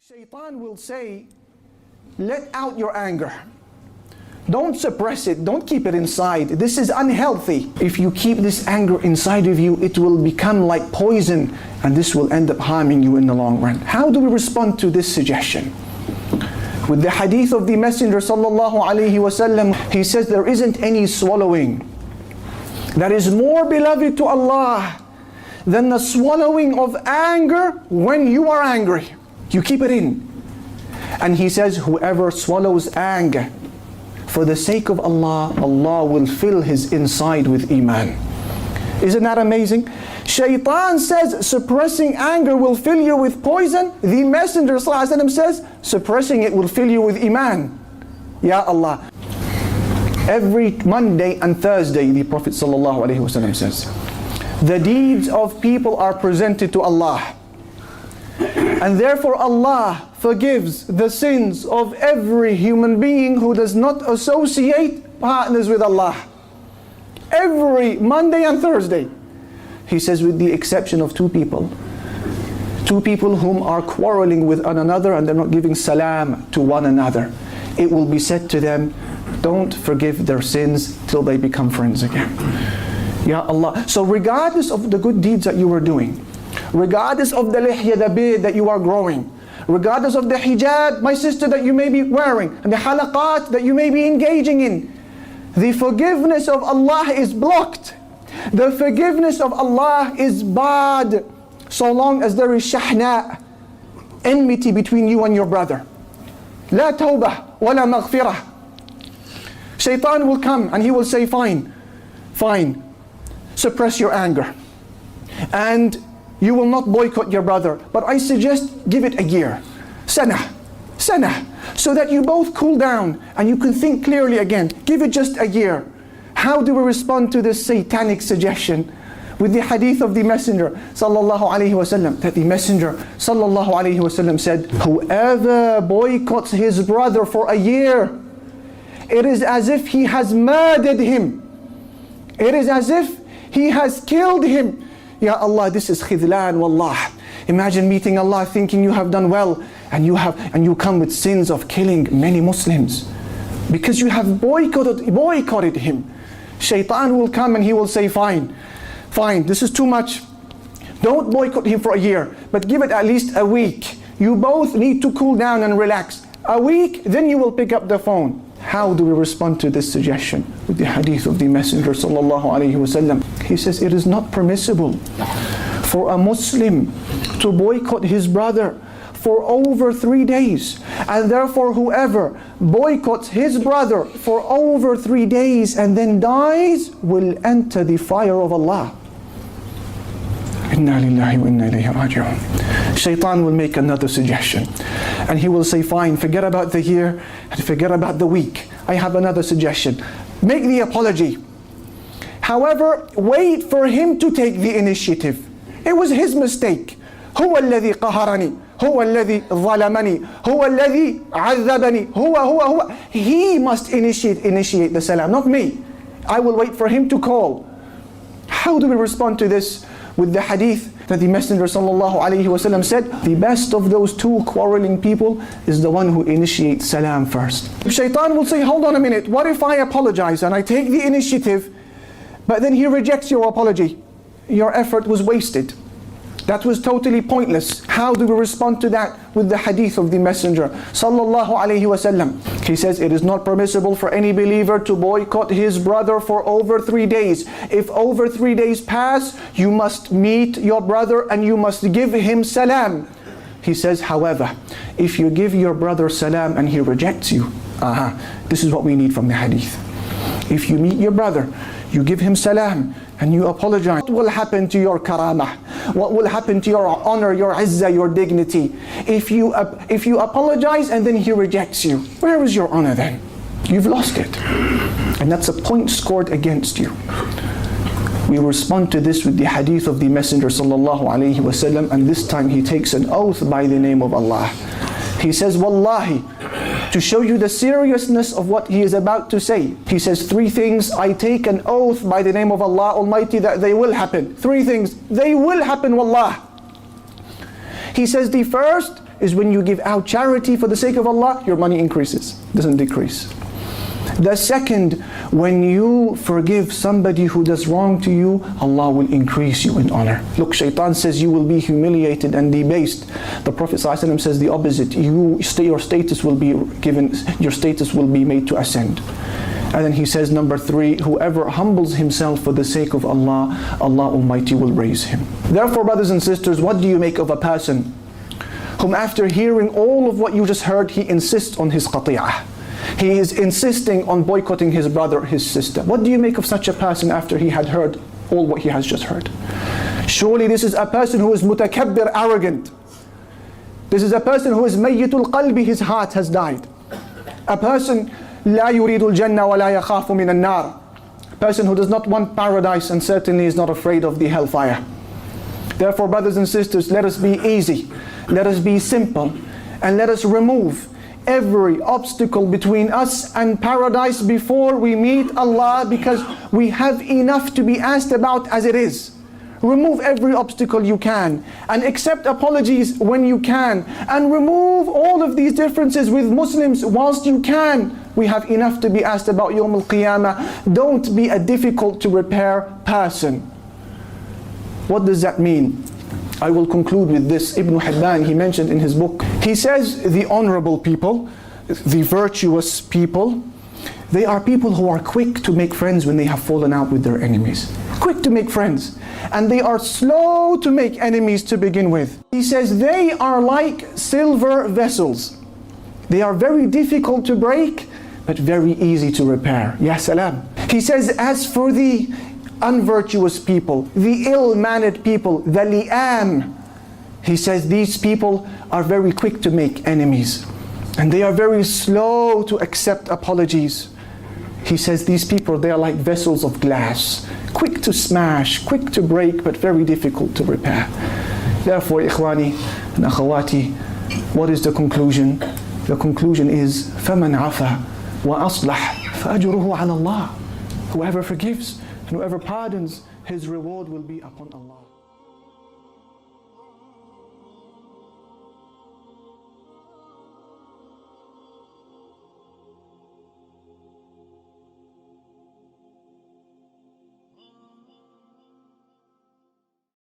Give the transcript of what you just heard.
Shaitan will say, let out your anger. Don't suppress it. Don't keep it inside. This is unhealthy. If you keep this anger inside of you, it will become like poison, and this will end up harming you in the long run. How do we respond to this suggestion? With the hadith of the Messenger sallallahu alaihi wasallam, he says there isn't any swallowing that is more beloved to Allah than the swallowing of anger when you are angry. You keep it in. And he says, whoever swallows anger for the sake of Allah, Allah will fill his inside with iman. Isn't that amazing? Shaitan says suppressing anger will fill you with poison. The Messenger ﷺ says suppressing it will fill you with iman. Ya Allah. Every Monday and Thursday, the Prophet ﷺ says, the deeds of people are presented to Allah. And therefore Allah forgives the sins of every human being who does not associate partners with Allah. Every Monday and Thursday. He says, with the exception of two people. Two people whom are quarreling with one another and they're not giving salam to one another. It will be said to them, don't forgive their sins till they become friends again. Ya Allah. So regardless of the good deeds that you are doing, regardless of the lihya, the beard that you are growing, regardless of the hijab, my sister, that you may be wearing, and the halaqat that you may be engaging in, the forgiveness of Allah is blocked. The forgiveness of Allah is barred so long as there is shahna, enmity between you and your brother. La tawbah wa la maghfirah. Shaitan will come and he will say, fine, suppress your anger. And you will not boycott your brother, but I suggest give it a year. Sana, so that you both cool down and you can think clearly again. Give it just a year. How do we respond to this satanic suggestion? With the hadith of the Messenger sallallahu alaihi wasallam, that the Messenger sallallahu alaihi wasallam said, whoever boycotts his brother for a year, it is as if he has murdered him. It is as if he has killed him. Ya Allah, this is khidlan wallah. Imagine meeting Allah thinking you have done well, and you come with sins of killing many Muslims because you have boycotted him. Shaitan will come and he will say, fine, this is too much. Don't boycott him for a year, but give it at least a week. You both need to cool down and relax. A week, then you will pick up the phone. How do we respond to this suggestion? With the hadith of the Messenger sallallahu alaihi wasallam, he says it is not permissible for a Muslim to boycott his brother for over 3 days. And therefore whoever boycotts his brother for over 3 days and then dies will enter the fire of Allah. Inna lillahi wa inna ilayhi raji'un. Shaitan will make another suggestion. And he will say, fine, forget about the year and forget about the week. I have another suggestion. Make the apology. However, wait for him to take the initiative. It was his mistake. هو الذي قهرني هو الذي ظلمني هو الذي عذبني هو. He must initiate the salam, not me. I will wait for him to call. How do we respond to this? With the hadith that the Messenger sallallahu alaihi wasallam said, the best of those two quarreling people is the one who initiates salam first. Shaitan will say, hold on a minute, what if I apologize and I take the initiative, but then he rejects your apology? Your effort was wasted. That was totally pointless. How do we respond to that? With the hadith of the Messenger sallallahu alaihi wasallam. He says it is not permissible for any believer to boycott his brother for over 3 days. If over 3 days pass, you must meet your brother and you must give him salam. He says, however, if you give your brother salam and he rejects you, this is what we need from the hadith. If you meet your brother, you give him salam and you apologize, what will happen to your karamah? What will happen to your honor, your izzah, your dignity? If you apologize and then he rejects you, where is your honor then? You've lost it. And that's a point scored against you. We respond to this with the hadith of the Messenger sallallahu alaihi wasallam, and this time he takes an oath by the name of Allah. He says, Wallahi, to show you the seriousness of what he is about to say. He says, 3 things, I take an oath by the name of Allah Almighty that they will happen. 3 things, they will happen, wallah. He says, the first is when you give out charity for the sake of Allah, your money increases, doesn't decrease. The second, when you forgive somebody who does wrong to you, Allah will increase you in honor. Look, shaitan says you will be humiliated and debased. The Prophet ﷺ says the opposite. Your status will be given, your status will be made to ascend. And then he says, number 3, whoever humbles himself for the sake of Allah, Allah Almighty will raise him. Therefore, brothers and sisters, what do you make of a person whom after hearing all of what you just heard, he insists on his qati'ah? He is insisting on boycotting his brother, his sister. What do you make of such a person after he had heard all what he has just heard? Surely this is a person who is mutakabbir, arrogant. This is a person who is mayyitul qalbi, his heart has died. A person لا يريد الجنة ولا يخاف من النار. A person who does not want paradise and certainly is not afraid of the hellfire. Therefore, brothers and sisters, let us be easy, let us be simple, and let us remove every obstacle between us and paradise before we meet Allah, because we have enough to be asked about as it is. Remove every obstacle you can and accept apologies when you can, and remove all of these differences with Muslims whilst you can. We have enough to be asked about Yawm al-Qiyamah. Don't be a difficult to repair person. What does that mean? I will conclude with this. Ibn Hibban, he mentioned in his book, he says the honorable people, the virtuous people, they are people who are quick to make friends when they have fallen out with their enemies. Quick to make friends. And they are slow to make enemies to begin with. He says they are like silver vessels. They are very difficult to break, but very easy to repair. Ya salam. He says, as for the unvirtuous people, the ill-mannered people, the li'am, he says these people are very quick to make enemies. And they are very slow to accept apologies. He says these people, they are like vessels of glass, quick to smash, quick to break, but very difficult to repair. Therefore, ikhwani and akhawati, what is the conclusion? The conclusion is, فَمَنْ عَفَى وَأَصْلَحَ فَأَجْرُهُ عَلَى اللَّهِ. Whoever forgives and whoever pardons, his reward will be upon Allah.